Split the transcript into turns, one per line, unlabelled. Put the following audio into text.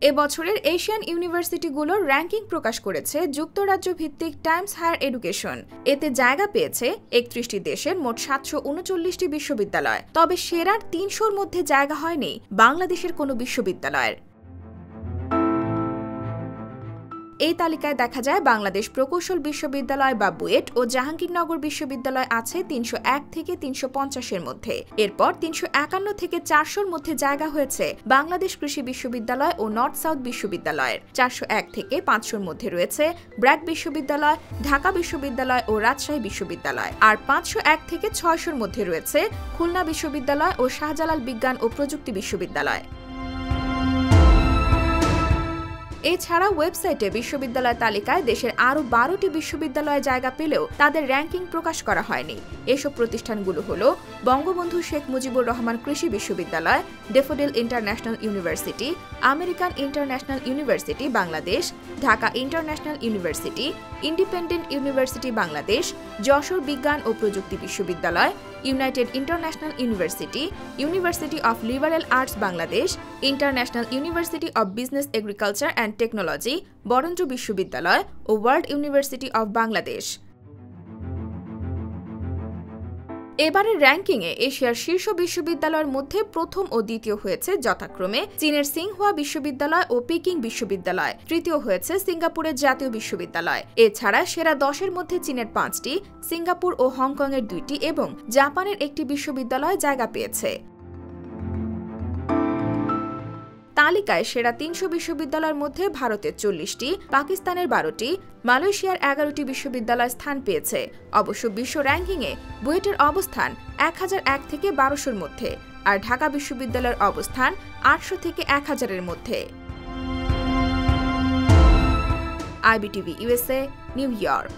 এবছরের Asian ইউনিভার্সিটিগুলোর ranking প্রকাশ করেছে যুক্তরাজ্য ভিত্তিক টাইমস হায়ার এডুকেশন। এতে জায়গা পেয়েছে ৩১টি দেশের মোট ৭৩৯টি বিশ্ববিদ্যালয়। তবে সেরার ৩০০-র মধ্যে জায়গা হয়নি বাংলাদেশের কোনো বিশ্ববিদ্যালয়ের। এই তালিকায় দেখা যায় বাংলাদেশ প্রকৌশল বিশ্ববিদ্যালয় বা বুয়েট ও জাহাঙ্গীরনগর বিশ্ববিদ্যালয় আছে ৩০১ থেকে ৩৫০-এর মধ্যে। এরপর ৩৫১ থেকে ৪০০-র মধ্যে জায়গা হয়েছে বাংলাদেশ কৃষি বিশ্ববিদ্যালয় ও নর্থ সাউথ বিশ্ববিদ্যালয়ের। ৪০১ থেকে ৫০০-র মধ্যে রয়েছে ব্র্যাক বিশ্ববিদ্যালয়, ঢাকা বিশ্ববিদ্যালয় ও রাজশাহী বিশ্ববিদ্যালয়। আর ৫০১ থেকে ৬০০-র মধ্যে রয়েছে খুলনা বিশ্ববিদ্যালয় ও শাহজালাল বিজ্ঞান ও প্রযুক্তি বিশ্ববিদ্যালয়। এছাড়া ওয়েবসাইটে বিশ্ববিদ্যালয় তালিকায় দেশের আরও ১২টি বিশ্ববিদ্যালয়ে জায়গা পেলেও তাদের র্যাঙ্কিং প্রকাশ করা হয়নি। এসব প্রতিষ্ঠানগুলো হল বঙ্গবন্ধু শেখ মুজিবুর রহমান কৃষি বিশ্ববিদ্যালয়, daffodil international university, American international university Bangladesh, Dhaka international university, independent university Bangladesh, Jessore বিজ্ঞান ও প্রযুক্তি বিশ্ববিদ্যালয়, United international university, university of liberal arts Bangladesh, international university of business agriculture and technology, Barendra বিশ্ববিদ্যালয় ও ওয়ার্ল্ড ইউনিভার্সিটি অব বাংলাদেশ। এবারের র্যাঙ্কিংয়ে এশিয়ার শীর্ষ বিশ্ববিদ্যালয়ের মধ্যে প্রথম ও দ্বিতীয় হয়েছে যথাক্রমে চীনের সিংহুয়া বিশ্ববিদ্যালয় ও পিকিং বিশ্ববিদ্যালয়, তৃতীয় হয়েছে সিঙ্গাপুরের জাতীয় বিশ্ববিদ্যালয়। এছাড়া সেরা ১০-এর মধ্যে চীনের ৫টি, সিঙ্গাপুর ও হংকংয়ের ২টি এবং জাপানের একটি বিশ্ববিদ্যালয় জায়গা পেয়েছে। তালিকায় সেরা ৩০০ বিশ্ববিদ্যালয়ের মধ্যে ভারতের ৪০টি, পাকিস্তানের ১২টি, মালয়েশিয়ার ১১টি বিশ্ববিদ্যালয় স্থান পেয়েছে। অবশ্য বিশ্ব র্যাঙ্কিংয়ে বুয়েটের অবস্থান ১০০১ থেকে ১২০০-র মধ্যে, আর ঢাকা বিশ্ববিদ্যালয়ের অবস্থান ৮০০ থেকে ১০০০-এর মধ্যে। IBTV USA, new York.